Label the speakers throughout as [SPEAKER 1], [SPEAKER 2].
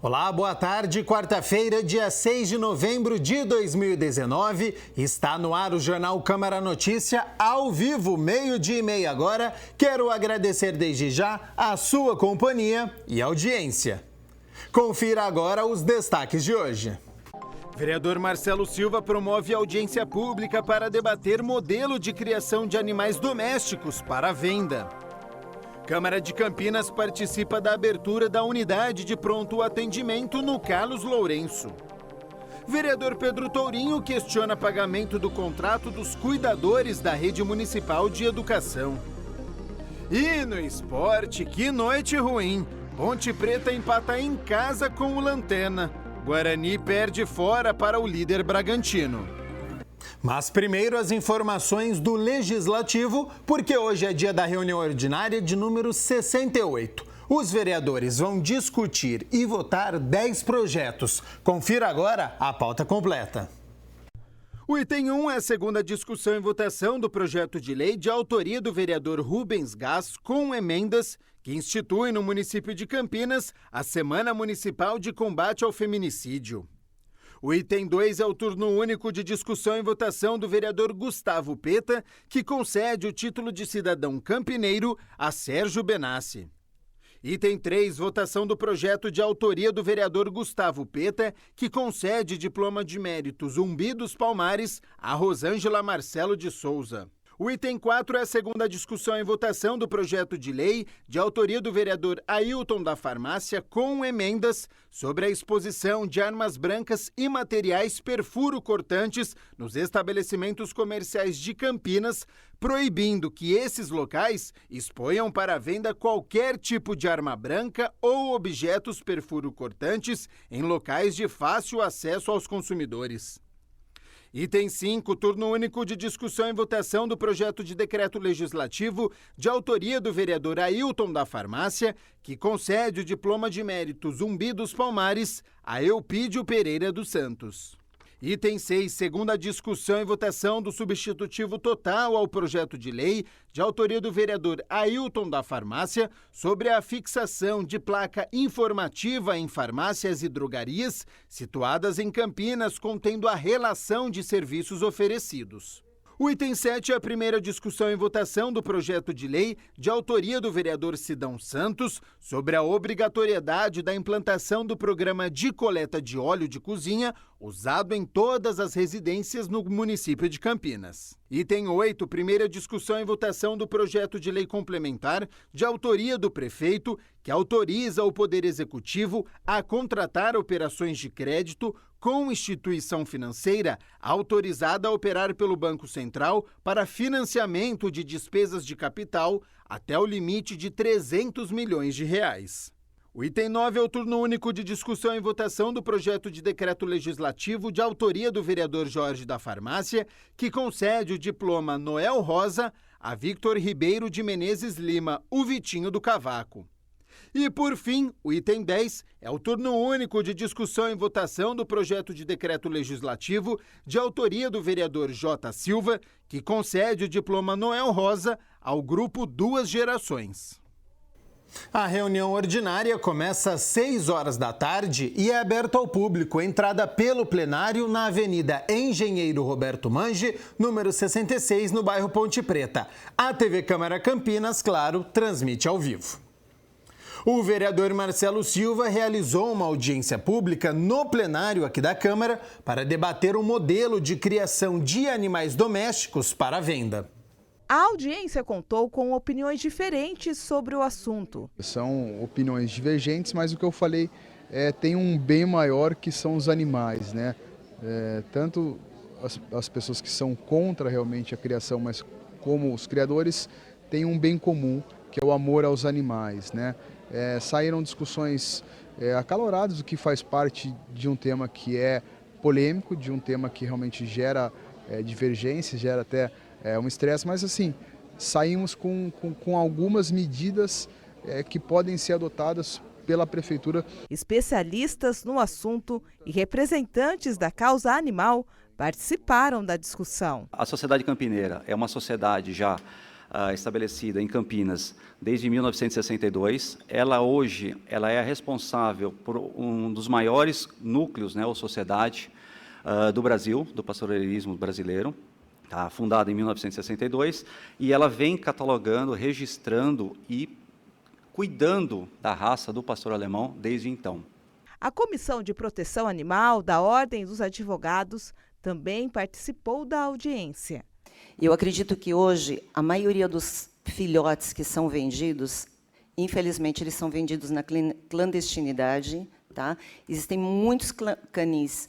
[SPEAKER 1] Olá, boa tarde. Quarta-feira, dia 6 de novembro de 2019. Está no ar o Jornal Câmara Notícia, ao vivo, 12:30 agora. Quero agradecer desde já a sua companhia e audiência. Confira agora os destaques de hoje. Vereador Marcelo Silva promove audiência pública para debater modelo de criação de animais domésticos para venda. Câmara de Campinas participa da abertura da unidade de pronto atendimento no Carlos Lourenço. Vereador Pedro Tourinho questiona pagamento do contrato dos cuidadores da rede municipal de educação. E no esporte, que noite ruim. Ponte Preta empata em casa com o Lanterna. Guarani perde fora para o líder Bragantino. Mas primeiro as informações do Legislativo, porque hoje é dia da reunião ordinária de número 68. Os vereadores vão discutir e votar 10 projetos. Confira agora a pauta completa. O item 1 é a segunda discussão e votação do projeto de lei de autoria do vereador Rubens Gás, com emendas, que institui no município de Campinas a Semana Municipal de Combate ao Feminicídio. O item 2 é o turno único de discussão e votação do vereador Gustavo Peta, que concede o título de cidadão campineiro a Sérgio Benassi. Item 3, votação do projeto de autoria do vereador Gustavo Peta, que concede diploma de mérito Zumbi dos Palmares a Rosângela Marcelo de Souza. O item 4 é a segunda discussão e votação do projeto de lei de autoria do vereador Ailton da Farmácia, com emendas, sobre a exposição de armas brancas e materiais perfuro-cortantes nos estabelecimentos comerciais de Campinas, proibindo que esses locais exponham para venda qualquer tipo de arma branca ou objetos perfuro-cortantes em locais de fácil acesso aos consumidores. Item 5, turno único de discussão e votação do projeto de decreto legislativo de autoria do vereador Ailton da Farmácia, que concede o diploma de mérito Zumbi dos Palmares a Eupídio Pereira dos Santos. Item 6, segunda discussão e votação do substitutivo total ao projeto de lei de autoria do vereador Ailton da Farmácia sobre a fixação de placa informativa em farmácias e drogarias situadas em Campinas, contendo a relação de serviços oferecidos. O item 7 é a primeira discussão e votação do projeto de lei de autoria do vereador Sidão Santos sobre a obrigatoriedade da implantação do programa de coleta de óleo de cozinha usado em todas as residências no município de Campinas. Item 8, primeira discussão e votação do projeto de lei complementar de autoria do prefeito, que autoriza o Poder Executivo a contratar operações de crédito com instituição financeira autorizada a operar pelo Banco Central para financiamento de despesas de capital até o limite de R$300 milhões. O item 9 é o turno único de discussão e votação do projeto de decreto legislativo de autoria do vereador Jorge da Farmácia, que concede o diploma Noel Rosa a Victor Ribeiro de Menezes Lima, o Vitinho do Cavaco. E, por fim, o item 10 é o turno único de discussão e votação do projeto de decreto legislativo de autoria do vereador J. Silva, que concede o diploma Noel Rosa ao grupo Duas Gerações. A reunião ordinária começa às 6 horas da tarde e é aberta ao público, entrada pelo plenário na Avenida Engenheiro Roberto Mange, número 66, no bairro Ponte Preta. A TV Câmara Campinas, claro, transmite ao vivo. O vereador Marcelo Silva realizou uma audiência pública no plenário aqui da Câmara para debater um modelo de criação de animais domésticos para venda.
[SPEAKER 2] A audiência contou com opiniões diferentes sobre o assunto.
[SPEAKER 3] São opiniões divergentes, mas o que eu falei tem um bem maior, que são os animais, né? Tanto as pessoas que são contra realmente a criação, mas como os criadores, têm um bem comum, que é o amor aos animais, né? Saíram discussões acaloradas, o que faz parte de um tema que é polêmico, de um tema que realmente gera divergência, gera até um estresse, mas assim, saímos com algumas medidas que podem ser adotadas pela Prefeitura.
[SPEAKER 2] Especialistas no assunto e representantes da causa animal participaram da discussão.
[SPEAKER 4] A Sociedade Campineira é uma sociedade já estabelecida em Campinas desde 1962. Ela hoje é a responsável por um dos maiores núcleos, ou sociedade do Brasil, do pastorelismo brasileiro, fundada em 1962, e ela vem catalogando, registrando e cuidando da raça do pastor alemão desde então.
[SPEAKER 2] A Comissão de Proteção Animal da Ordem dos Advogados também participou da audiência.
[SPEAKER 5] Eu acredito que hoje a maioria dos filhotes que são vendidos, infelizmente, eles são vendidos na clandestinidade. Tá? Existem muitos canis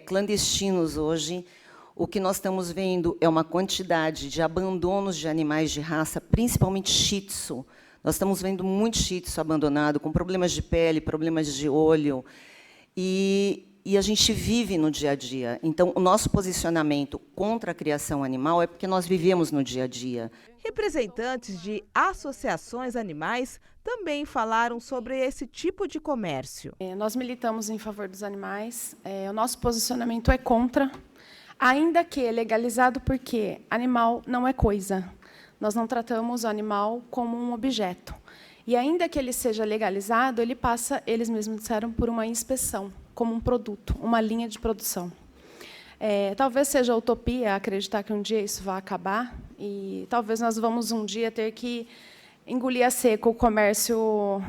[SPEAKER 5] clandestinos hoje. O que nós estamos vendo é uma quantidade de abandonos de animais de raça, principalmente shih tzu. Nós estamos vendo muito shih tzu abandonado, com problemas de pele, problemas de olho. E a gente vive no dia a dia. Então, o nosso posicionamento contra a criação animal é porque nós vivemos no dia a dia.
[SPEAKER 2] Representantes de associações animais também falaram sobre esse tipo de comércio.
[SPEAKER 6] Nós militamos em favor dos animais. O nosso posicionamento é contra, ainda que legalizado, porque animal não é coisa. Nós não tratamos o animal como um objeto. E ainda que ele seja legalizado, ele passa, eles mesmos disseram, por uma inspeção, como um produto, uma linha de produção. Talvez seja utopia acreditar que um dia isso vai acabar, e talvez nós vamos um dia ter que engolir a seco o comércio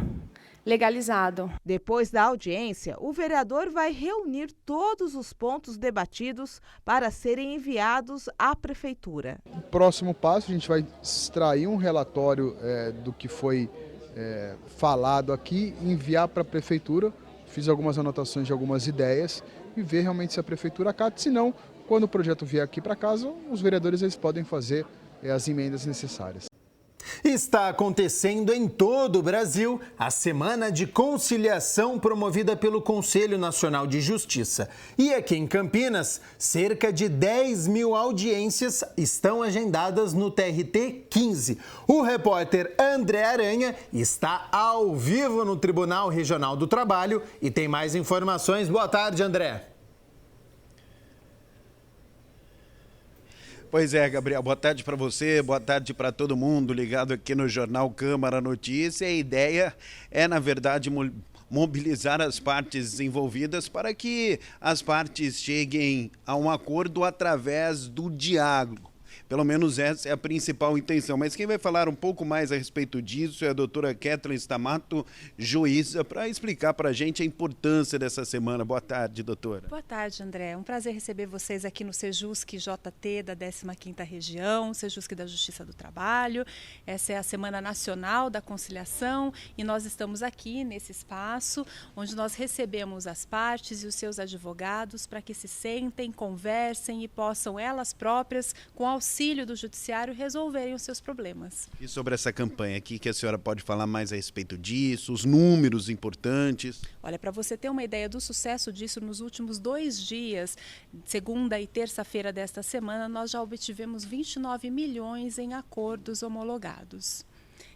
[SPEAKER 6] legalizado.
[SPEAKER 2] Depois da audiência, o vereador vai reunir todos os pontos debatidos para serem enviados à Prefeitura.
[SPEAKER 3] O próximo passo, a gente vai extrair um relatório do que foi falado aqui, enviar para a Prefeitura. Fiz algumas anotações de algumas ideias e ver realmente se a Prefeitura acata. Se não, quando o projeto vier aqui para casa, os vereadores eles podem fazer as emendas necessárias.
[SPEAKER 1] Está acontecendo em todo o Brasil a Semana de Conciliação promovida pelo Conselho Nacional de Justiça. E aqui em Campinas, cerca de 10 mil audiências estão agendadas no TRT 15. O repórter André Aranha está ao vivo no Tribunal Regional do Trabalho e tem mais informações. Boa tarde, André.
[SPEAKER 7] Pois é, Gabriel, boa tarde para você, boa tarde para todo mundo ligado aqui no Jornal Câmara Notícia. A ideia é, na verdade, mobilizar as partes envolvidas para que as partes cheguem a um acordo através do diálogo. Pelo menos essa é a principal intenção. Mas quem vai falar um pouco mais a respeito disso é a doutora Kathleen Stamato, juíza, para explicar para a gente a importância dessa semana. Boa tarde, doutora.
[SPEAKER 8] Boa tarde, André. É um prazer receber vocês aqui no Sejusc JT da 15ª Região, Sejusc da Justiça do Trabalho. Essa é a Semana Nacional da Conciliação e nós estamos aqui nesse espaço onde nós recebemos as partes e os seus advogados para que se sentem, conversem e possam elas próprias, com auxílio do Judiciário, resolverem os seus problemas.
[SPEAKER 7] E sobre essa campanha aqui, que a senhora pode falar mais a respeito disso, os números importantes?
[SPEAKER 8] Olha, para você ter uma ideia do sucesso disso, nos últimos 2 dias, segunda e terça-feira desta semana, nós já obtivemos 29 milhões em acordos homologados.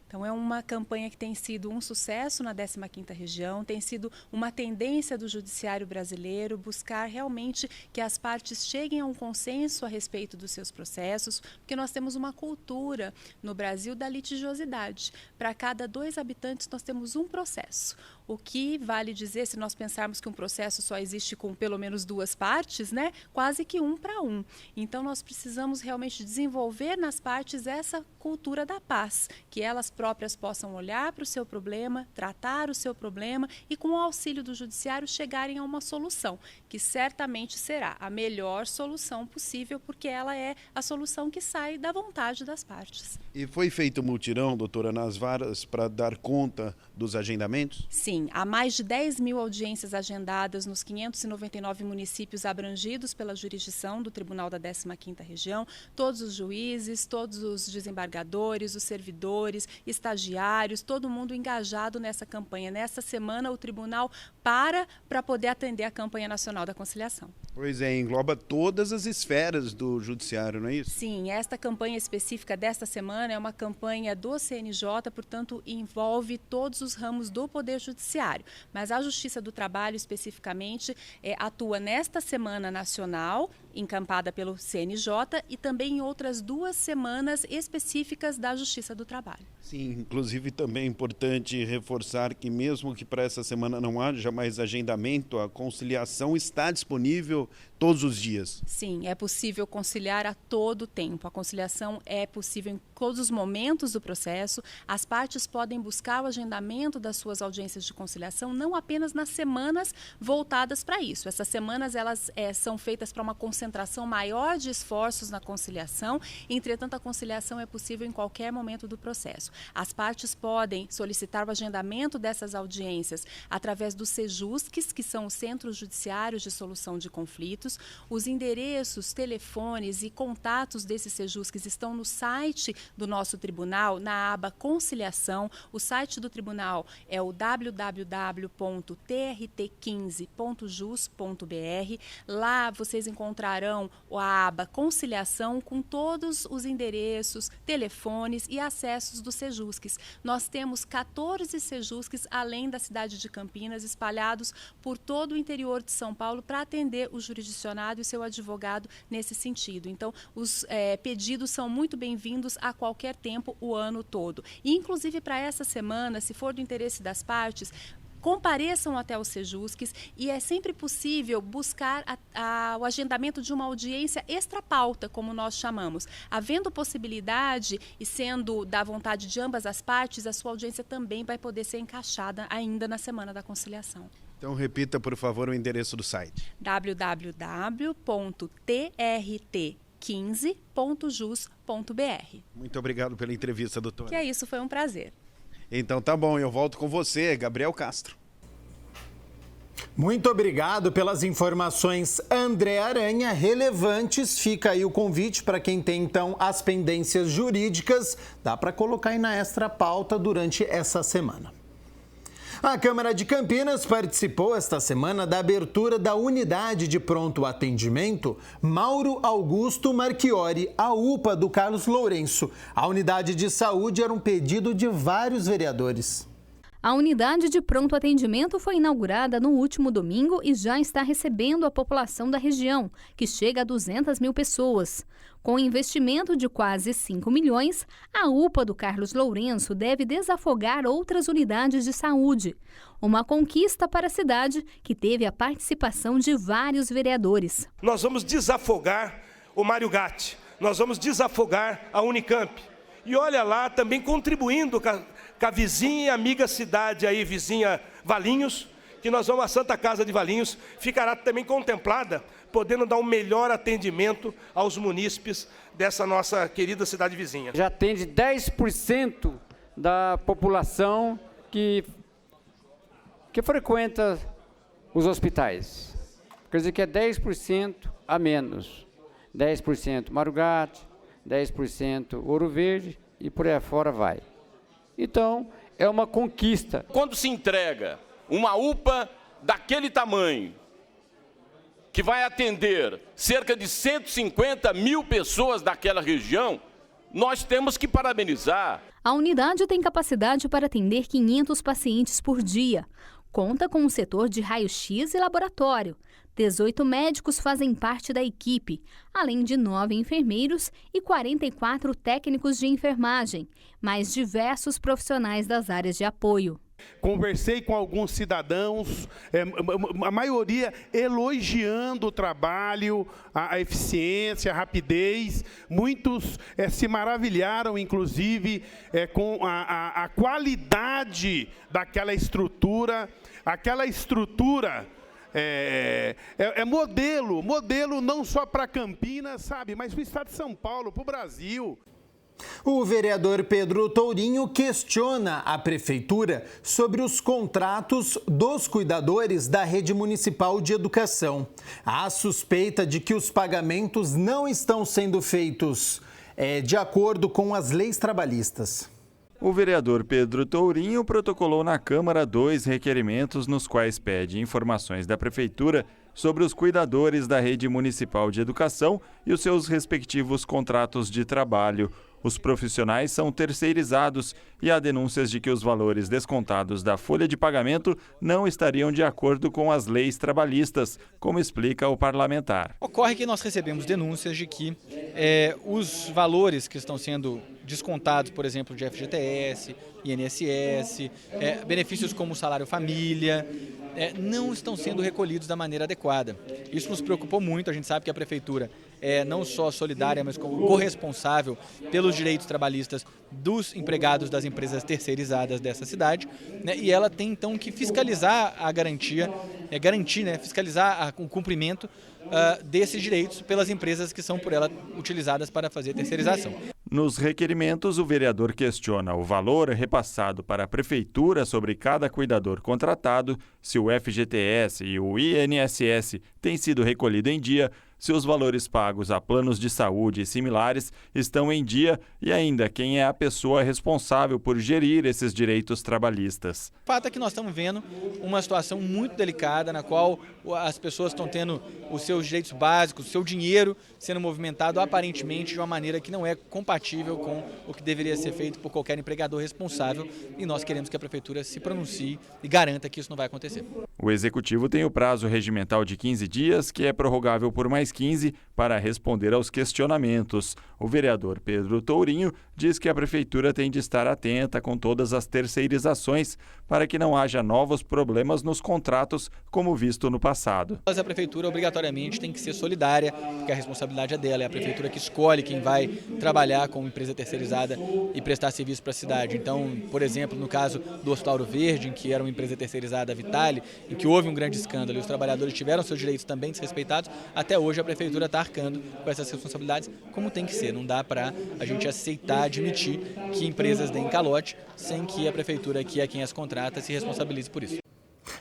[SPEAKER 8] Então, é uma campanha que tem sido um sucesso na 15ª Região, tem sido uma tendência do Judiciário brasileiro buscar realmente que as partes cheguem a um consenso a respeito dos seus processos, porque nós temos uma cultura no Brasil da litigiosidade. Para cada 2 habitantes, nós temos um processo. O que vale dizer, se nós pensarmos que um processo só existe com pelo menos 2 partes, né? Quase que 1 para 1. Então, nós precisamos realmente desenvolver nas partes essa cultura da paz, que elas próprias possam olhar para o seu problema, tratar o seu problema e, com o auxílio do Judiciário, chegarem a uma solução, que certamente será a melhor solução possível, porque ela é a solução que sai da vontade das partes.
[SPEAKER 7] E foi feito um mutirão, doutora, nas varas para dar conta dos agendamentos?
[SPEAKER 8] Sim, há mais de 10 mil audiências agendadas nos 599 municípios abrangidos pela jurisdição do Tribunal da 15ª Região, todos os juízes, todos os desembargadores, os servidores, estagiários, todo mundo engajado nessa campanha. Nessa semana, o Tribunal para poder atender a campanha nacional da conciliação.
[SPEAKER 7] Pois é, engloba todas as esferas do Judiciário, não é isso?
[SPEAKER 8] Sim, esta campanha específica desta semana é uma campanha do CNJ, portanto, envolve todos os ramos do Poder Judiciário. Judiciário. Mas a Justiça do Trabalho, especificamente, atua nesta Semana Nacional, encampada pelo CNJ, e também em outras 2 semanas específicas da Justiça do Trabalho.
[SPEAKER 7] Sim, inclusive também é importante reforçar que mesmo que para essa semana não haja mais agendamento, a conciliação está disponível todos os dias.
[SPEAKER 8] Sim, é possível conciliar a todo tempo. A conciliação é possível em todos os momentos do processo. As partes podem buscar o agendamento das suas audiências de conciliação não apenas nas semanas voltadas para isso. Essas semanas elas são feitas para uma concentração maior de esforços na conciliação. Entretanto, a conciliação é possível em qualquer momento do processo. As partes podem solicitar o agendamento dessas audiências através dos CEJUSCs, que são os Centros Judiciários de Solução de Conflitos. Os endereços, telefones e contatos desses CEJUSCs estão no site do nosso tribunal, na aba Conciliação. O site do tribunal é o www.trt15.jus.br. Lá vocês encontrarão a aba Conciliação com todos os endereços, telefones e acessos dos CEJUSCs. Nós temos 14 CEJUSCs, além da cidade de Campinas, espalhados por todo o interior de São Paulo para atender o jurisdicionado e seu advogado nesse sentido. Então, os pedidos são muito bem-vindos a qualquer tempo, o ano todo. E, inclusive, para essa semana, se for do interesse das partes, compareçam até os CEJUSCs e é sempre possível buscar o agendamento de uma audiência extra-pauta, como nós chamamos. Havendo possibilidade e sendo da vontade de ambas as partes, a sua audiência também vai poder ser encaixada ainda na Semana da Conciliação.
[SPEAKER 7] Então repita, por favor, o endereço do site.
[SPEAKER 8] www.trt15.jus.br.
[SPEAKER 7] Muito obrigado pela entrevista, doutora.
[SPEAKER 8] Que é isso, foi um prazer.
[SPEAKER 7] Então tá bom, eu volto com você, Gabriel Castro.
[SPEAKER 1] Muito obrigado pelas informações, André Aranha, relevantes. Fica aí o convite para quem tem, então, as pendências jurídicas. Dá para colocar aí na extra pauta durante essa semana. A Câmara de Campinas participou esta semana da abertura da Unidade de Pronto Atendimento Mauro Augusto Marchiori, a UPA do Carlos Lourenço. A unidade de saúde era um pedido de vários vereadores.
[SPEAKER 9] A unidade de pronto atendimento foi inaugurada no último domingo e já está recebendo a população da região, que chega a 200 mil pessoas. Com investimento de quase 5 milhões, a UPA do Carlos Lourenço deve desafogar outras unidades de saúde. Uma conquista para a cidade que teve a participação de vários vereadores.
[SPEAKER 10] Nós vamos desafogar o Mário Gatti, nós vamos desafogar a Unicamp. E olha lá, também contribuindo com a vizinha e amiga cidade aí, vizinha Valinhos, que nós vamos à Santa Casa de Valinhos, ficará também contemplada, podendo dar um melhor atendimento aos munícipes dessa nossa querida cidade vizinha.
[SPEAKER 11] Já atende 10% da população que frequenta os hospitais. Quer dizer que é 10% a menos. 10% Mário Gatti, 10% Ouro Verde e por aí afora vai. Então, é uma conquista.
[SPEAKER 12] Quando se entrega uma UPA daquele tamanho, que vai atender cerca de 150 mil pessoas daquela região, nós temos que parabenizar.
[SPEAKER 9] A unidade tem capacidade para atender 500 pacientes por dia. Conta com um setor de raio-x e laboratório. 18 médicos fazem parte da equipe, além de 9 enfermeiros e 44 técnicos de enfermagem, mais diversos profissionais das áreas de apoio.
[SPEAKER 13] Conversei com alguns cidadãos, a maioria elogiando o trabalho, a eficiência, a rapidez. Muitos se maravilharam, inclusive, com a qualidade daquela estrutura. Aquela estrutura é modelo não só para Campinas, sabe, mas para o estado de São Paulo, para o Brasil.
[SPEAKER 1] O vereador Pedro Tourinho questiona a prefeitura sobre os contratos dos cuidadores da rede municipal de educação. Há suspeita de que os pagamentos não estão sendo feitos de acordo com as leis trabalhistas.
[SPEAKER 14] O vereador Pedro Tourinho protocolou na Câmara 2 requerimentos nos quais pede informações da prefeitura sobre os cuidadores da rede municipal de educação e os seus respectivos contratos de trabalho. Os profissionais são terceirizados e há denúncias de que os valores descontados da folha de pagamento não estariam de acordo com as leis trabalhistas, como explica o parlamentar.
[SPEAKER 15] Ocorre que nós recebemos denúncias de que os valores que estão sendo descontados, por exemplo, de FGTS, INSS, benefícios como salário família, não estão sendo recolhidos da maneira adequada. Isso nos preocupou muito, a gente sabe que a Prefeitura é não só solidária, mas como corresponsável pelos direitos trabalhistas dos empregados das empresas terceirizadas dessa cidade, né? E ela tem então que fiscalizar a garantia, fiscalizar o cumprimento desses direitos pelas empresas que são por ela utilizadas para fazer terceirização.
[SPEAKER 14] Nos requerimentos, o vereador questiona o valor repassado para a Prefeitura sobre cada cuidador contratado, se o FGTS e o INSS têm sido recolhidos em dia, se os valores pagos a planos de saúde e similares estão em dia e ainda quem é a pessoa responsável por gerir esses direitos trabalhistas.
[SPEAKER 15] O fato é que nós estamos vendo uma situação muito delicada na qual as pessoas estão tendo os seus direitos básicos, o seu dinheiro sendo movimentado aparentemente de uma maneira que não é compatível com o que deveria ser feito por qualquer empregador responsável, e nós queremos que a Prefeitura se pronuncie e garanta que isso não vai acontecer.
[SPEAKER 14] O Executivo tem o prazo regimental de 15 dias, que é prorrogável por mais 15, para responder aos questionamentos. O vereador Pedro Tourinho diz que a Prefeitura tem de estar atenta com todas as terceirizações para que não haja novos problemas nos contratos, como visto no passado.
[SPEAKER 15] Mas a Prefeitura obrigatoriamente tem que ser solidária, porque a responsabilidade é dela, é a Prefeitura que escolhe quem vai trabalhar como empresa terceirizada e prestar serviço para a cidade. Então, por exemplo, no caso do Hospital Ouro Verde, em que era uma empresa terceirizada, a Vitale, em que houve um grande escândalo e os trabalhadores tiveram seus direitos também desrespeitados, até hoje a Prefeitura está arcando com essas responsabilidades, como tem que ser. Não dá para a gente aceitar, admitir que empresas deem calote sem que a Prefeitura, que é quem as contrata, se responsabilize por isso.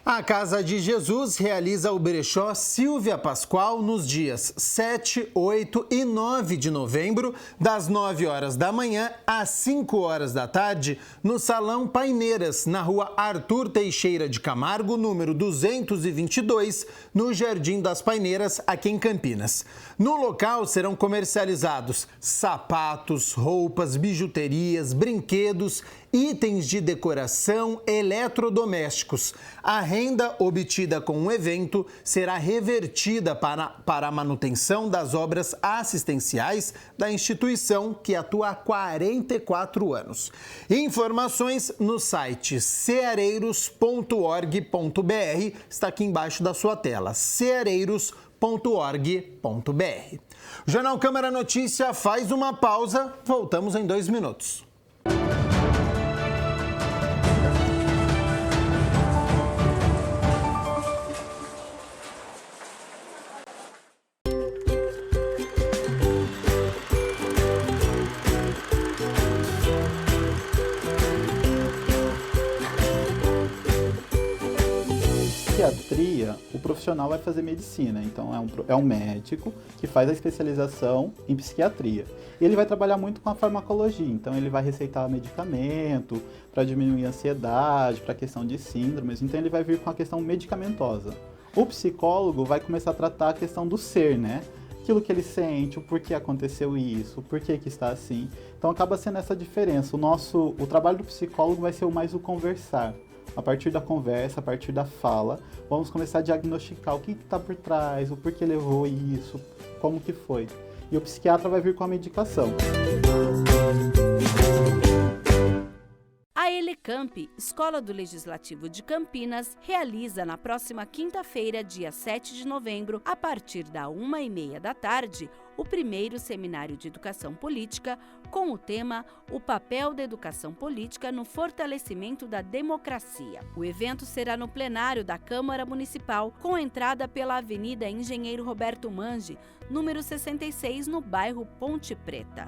[SPEAKER 1] A Casa de Jesus realiza o brechó Silvia Pascoal nos dias 7, 8 e 9 de novembro, das 9 horas da manhã às 5 horas da tarde, no Salão Paineiras, na rua Arthur Teixeira de Camargo, número 222, no Jardim das Paineiras, aqui em Campinas. No local serão comercializados sapatos, roupas, bijuterias, brinquedos, itens de decoração, eletrodomésticos. A renda obtida com o evento será revertida para a manutenção das obras assistenciais da instituição, que atua há 44 anos. Informações no site ceareiros.org.br, está aqui embaixo da sua tela, ceareiros.org.br. O Jornal Câmara Notícia faz uma pausa, voltamos em 2 minutos.
[SPEAKER 16] Psiquiatria, o profissional vai fazer medicina, então é um médico que faz a especialização em psiquiatria. E ele vai trabalhar muito com a farmacologia, então ele vai receitar medicamento para diminuir a ansiedade, para a questão de síndromes, então ele vai vir com a questão medicamentosa. O psicólogo vai começar a tratar a questão do ser, né? Aquilo que ele sente, o porquê aconteceu isso, o porquê que está assim. Então acaba sendo essa diferença. O trabalho do psicólogo vai ser mais o conversar. A partir da conversa, a partir da fala, vamos começar a diagnosticar o que está por trás, o porquê levou isso, como que foi. E o psiquiatra vai vir com a medicação.
[SPEAKER 17] A Elecamp, Escola do Legislativo de Campinas, realiza na próxima quinta-feira, dia 7 de novembro, a partir da 1h30 da tarde, o primeiro seminário de educação política com o tema O papel da educação política no fortalecimento da democracia. O evento será no plenário da Câmara Municipal, com entrada pela Avenida Engenheiro Roberto Mangi, número 66, no bairro Ponte Preta.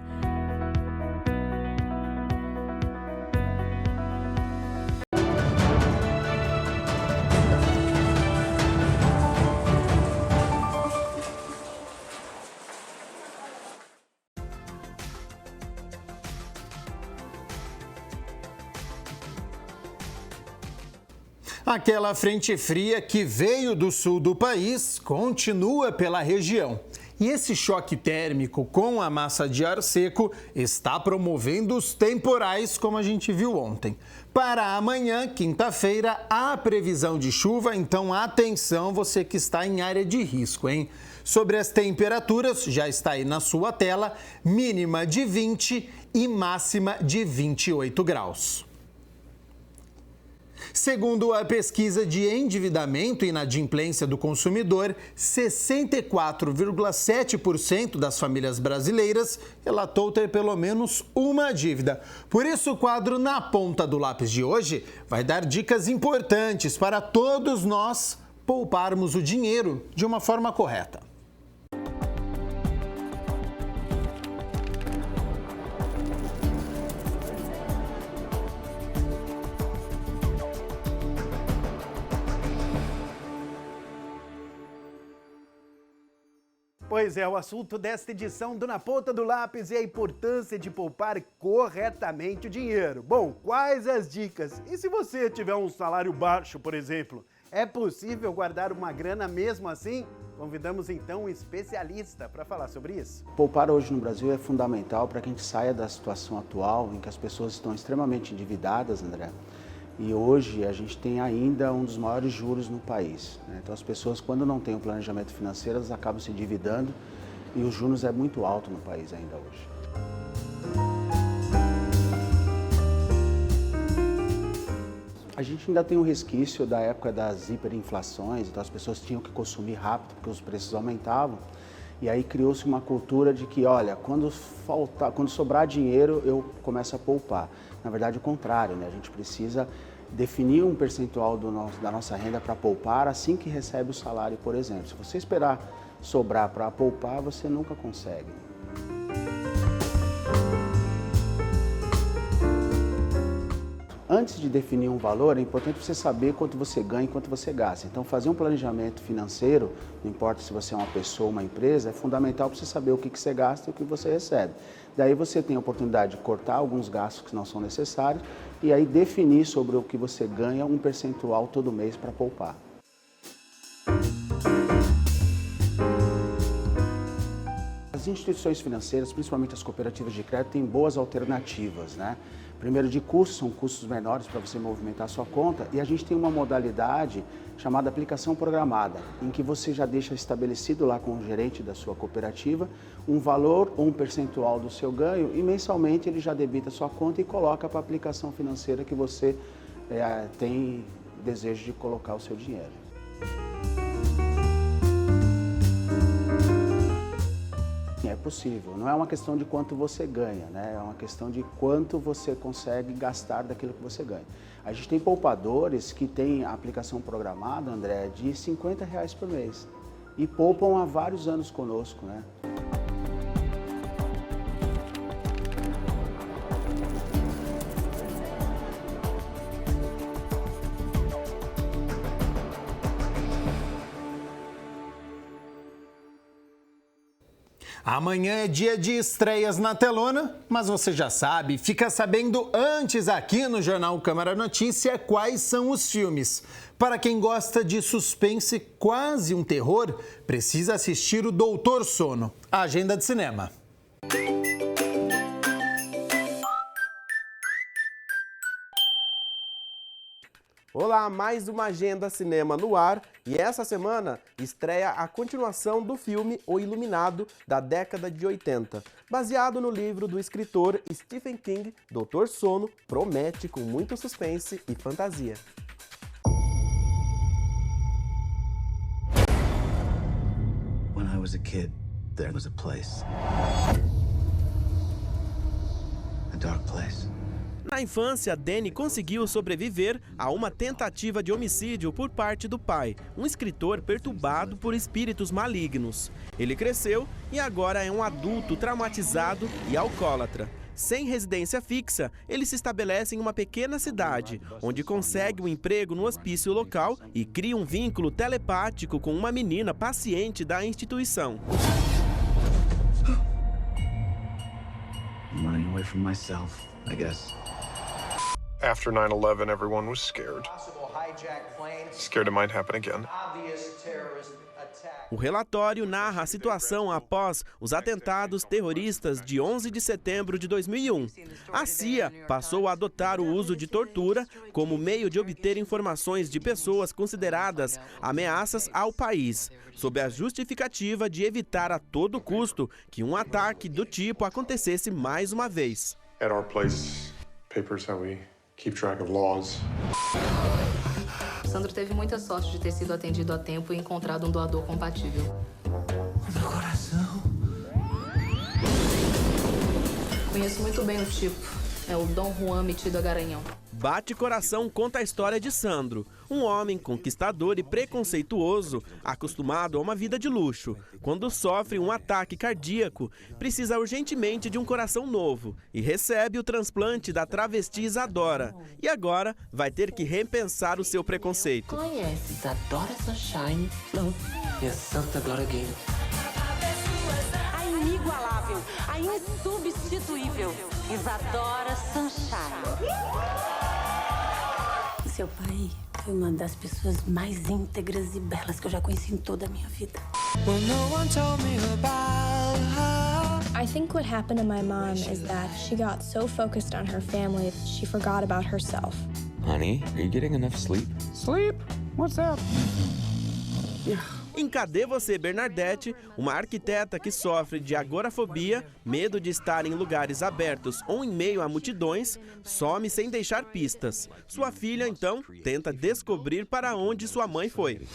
[SPEAKER 1] Aquela frente fria que veio do sul do país continua pela região. E esse choque térmico com a massa de ar seco está promovendo os temporais, como a gente viu ontem. Para amanhã, quinta-feira, há previsão de chuva, então atenção você que está em área de risco, hein? Sobre as temperaturas, já está aí na sua tela, mínima de 20 e máxima de 28 graus. Segundo a pesquisa de endividamento e inadimplência do consumidor, 64,7% das famílias brasileiras relatou ter pelo menos uma dívida. Por isso, o quadro Na Ponta do Lápis de hoje vai dar dicas importantes para todos nós pouparmos o dinheiro de uma forma correta.
[SPEAKER 18] Pois é, o assunto desta edição do Na Ponta do Lápis é a importância de poupar corretamente o dinheiro. Bom, quais as dicas? E se você tiver um salário baixo, por exemplo, é possível guardar uma grana mesmo assim? Convidamos então um especialista para falar sobre isso.
[SPEAKER 19] Poupar hoje no Brasil é fundamental para que a gente saia da situação atual em que as pessoas estão extremamente endividadas, André. E hoje a gente tem ainda um dos maiores juros no país, né? Então as pessoas, quando não têm um planejamento financeiro, elas acabam se endividando e os juros é muito alto no país ainda hoje. A gente ainda tem um resquício da época das hiperinflações, então as pessoas tinham que consumir rápido porque os preços aumentavam. E aí criou-se uma cultura de que, olha, quando sobrar dinheiro, eu começo a poupar. Na verdade, o contrário, né? A gente precisa definir um percentual da nossa renda para poupar assim que recebe o salário, por exemplo. Se você esperar sobrar para poupar, você nunca consegue. Antes de definir um valor, é importante você saber quanto você ganha e quanto você gasta. Então, fazer um planejamento financeiro, não importa se você é uma pessoa ou uma empresa, é fundamental para você saber o que você gasta e o que você recebe. Daí você tem a oportunidade de cortar alguns gastos que não são necessários e aí definir sobre o que você ganha um percentual todo mês para poupar. As instituições financeiras, principalmente as cooperativas de crédito, têm boas alternativas, né? Primeiro de custos, são custos menores para você movimentar a sua conta e a gente tem uma modalidade chamada aplicação programada, em que você já deixa estabelecido lá com o gerente da sua cooperativa um valor ou um percentual do seu ganho e mensalmente ele já debita a sua conta e coloca para a aplicação financeira que você tem desejo de colocar o seu dinheiro. É possível, não é uma questão de quanto você ganha, né? É uma questão de quanto você consegue gastar daquilo que você ganha. A gente tem poupadores que têm a aplicação programada, André, de R$50 por mês e poupam há vários anos conosco, né?
[SPEAKER 1] Amanhã é dia de estreias na telona, mas você já sabe, fica sabendo antes aqui no Jornal Câmara Notícia quais são os filmes. Para quem gosta de suspense, quase um terror, precisa assistir o Doutor Sono, a agenda de cinema.
[SPEAKER 20] Olá, mais uma Agenda Cinema no ar e essa semana estreia a continuação do filme O Iluminado, da década de 80. Baseado no livro do escritor Stephen King, Doutor Sono promete com muito suspense e fantasia.
[SPEAKER 21] When I was a kid, there was a place. A dark place.
[SPEAKER 20] Na infância, Danny conseguiu sobreviver a uma tentativa de homicídio por parte do pai, um escritor perturbado por espíritos malignos. Ele cresceu e agora é um adulto traumatizado e alcoólatra. Sem residência fixa, ele se estabelece em uma pequena cidade, onde consegue um emprego no hospício local e cria um vínculo telepático com uma menina paciente da instituição.
[SPEAKER 21] I'm running away from myself, I guess.
[SPEAKER 4] After 9/11, everyone was scared. Scared it might happen again.
[SPEAKER 20] O relatório narra a situação após os atentados terroristas de 11 de setembro de 2001. A CIA passou a adotar o uso de tortura como meio de obter informações de pessoas consideradas ameaças ao país, sob a justificativa de evitar a todo custo que um ataque do tipo acontecesse mais uma vez.
[SPEAKER 4] At our place, papers how we keep track of laws.
[SPEAKER 22] Sandro teve muita sorte de ter sido atendido a tempo e encontrado um doador compatível.
[SPEAKER 21] Meu coração.
[SPEAKER 22] Conheço muito bem o tipo. É o Dom Juan metido a garanhão.
[SPEAKER 20] Bate Coração conta a história de Sandro, um homem conquistador e preconceituoso, acostumado a uma vida de luxo. Quando sofre um ataque cardíaco, precisa urgentemente de um coração novo e recebe o transplante da travesti Isadora. E agora vai ter que repensar o seu preconceito.
[SPEAKER 21] Conhece Isadora Sunshine? Não. E a Santa Glória Gaynor.
[SPEAKER 23] A inigualável, a insubstituível Isadora Sunshine. Seu pai foi uma das pessoas mais íntegras e belas que eu já conheci em toda a minha vida.
[SPEAKER 24] I think what happened to my mom is that she got so focused on her family that she forgot about herself.
[SPEAKER 21] Honey, are you getting enough sleep?
[SPEAKER 20] Sleep? What's that? Em Cadê Você, Bernadette, uma arquiteta que sofre de agorafobia, medo de estar em lugares abertos ou em meio a multidões, some sem deixar pistas. Sua filha, então, tenta descobrir para onde sua mãe foi.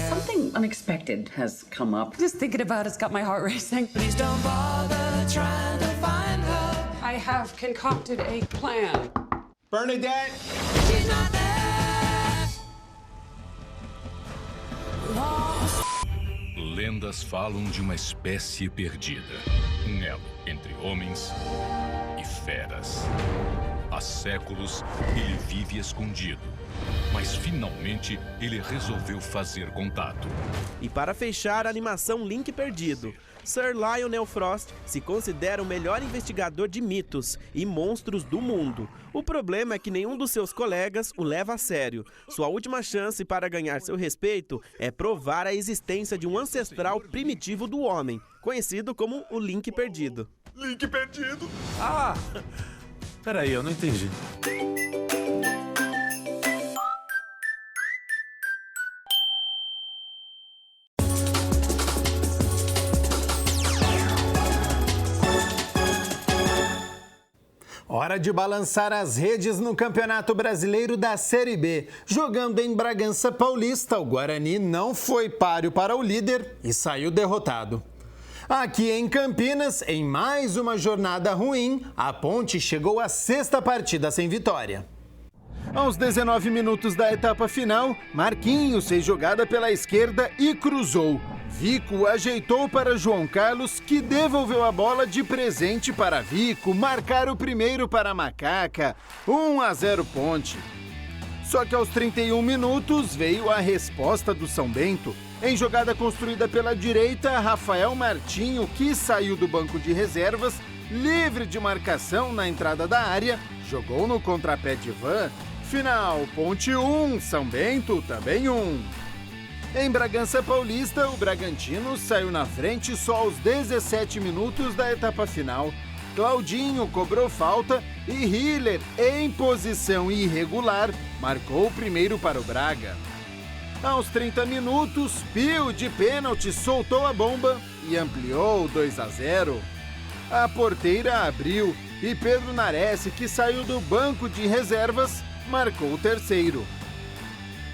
[SPEAKER 25] Something unexpected has come up. Just thinking about it's got my heart racing. Please don't bother trying to find her. I have concocted a plan.
[SPEAKER 26] Bernadette!
[SPEAKER 25] She's not there.
[SPEAKER 27] Lendas falam de uma espécie perdida, um elo entre homens e feras. Há séculos ele vive escondido, mas finalmente ele resolveu fazer contato.
[SPEAKER 20] E para fechar a animação Link Perdido, Sir Lionel Frost se considera o melhor investigador de mitos e monstros do mundo. O problema é que nenhum dos seus colegas o leva a sério. Sua última chance para ganhar seu respeito é provar a existência de um ancestral primitivo do homem, conhecido como o Link Perdido.
[SPEAKER 26] Link Perdido? Ah! Peraí, eu não entendi.
[SPEAKER 1] Hora de balançar as redes no Campeonato Brasileiro da Série B. Jogando em Bragança Paulista, o Guarani não foi páreo para o líder e saiu derrotado. Aqui em Campinas, em mais uma jornada ruim, a Ponte chegou à 6ª partida sem vitória. Aos 19 minutos da etapa final, Marquinhos fez jogada pela esquerda e cruzou. Vico ajeitou para João Carlos, que devolveu a bola de presente para Vico marcar o primeiro para a Macaca. 1-0 Ponte. Só que aos 31 minutos veio a resposta do São Bento. Em jogada construída pela direita, Rafael Martinho, que saiu do banco de reservas, livre de marcação na entrada da área, jogou no contrapé de Ivan. Final, Ponte 1, São Bento também 1. Em Bragança Paulista, o Bragantino saiu na frente só aos 17 minutos da etapa final. Claudinho cobrou falta e Hiller, em posição irregular, marcou o primeiro para o Braga. Aos 30 minutos, Pio, de pênalti, soltou a bomba e ampliou 2-0. A porteira abriu e Pedro Nares, que saiu do banco de reservas, marcou o terceiro.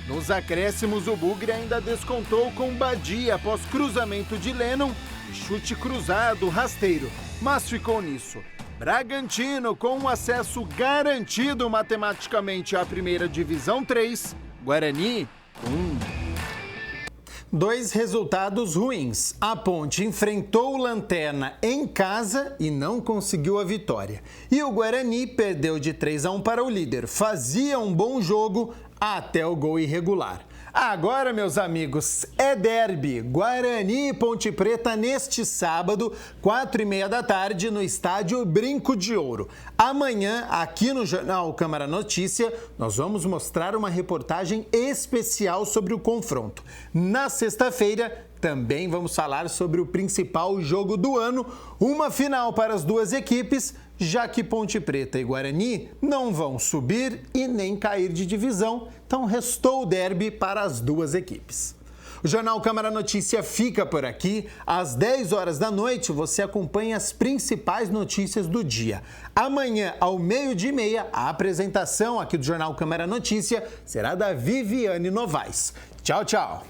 [SPEAKER 1] Nos acréscimos, o Bugre ainda descontou com Badia após cruzamento de Lennon e chute cruzado rasteiro, mas ficou nisso. Bragantino com um acesso garantido matematicamente à primeira divisão 3, Guarani 1. 2 resultados ruins. A Ponte enfrentou o Lanterna em casa e não conseguiu a vitória. E o Guarani perdeu de 3-1 para o líder. Fazia um bom jogo até o gol irregular. Agora, meus amigos, é derby. Guarani e Ponte Preta neste sábado, 4h30 da tarde, no estádio Brinco de Ouro. Amanhã, aqui no Jornal Câmara Notícia, nós vamos mostrar uma reportagem especial sobre o confronto. Na sexta-feira, também vamos falar sobre o principal jogo do ano, uma final para as duas equipes, já que Ponte Preta e Guarani não vão subir e nem cair de divisão, então restou o derby para as duas equipes. O Jornal Câmara Notícia fica por aqui. Às 10 horas da noite, você acompanha as principais notícias do dia. Amanhã, ao 12h30, a apresentação aqui do Jornal Câmara Notícia será da Viviane Novaes. Tchau, tchau!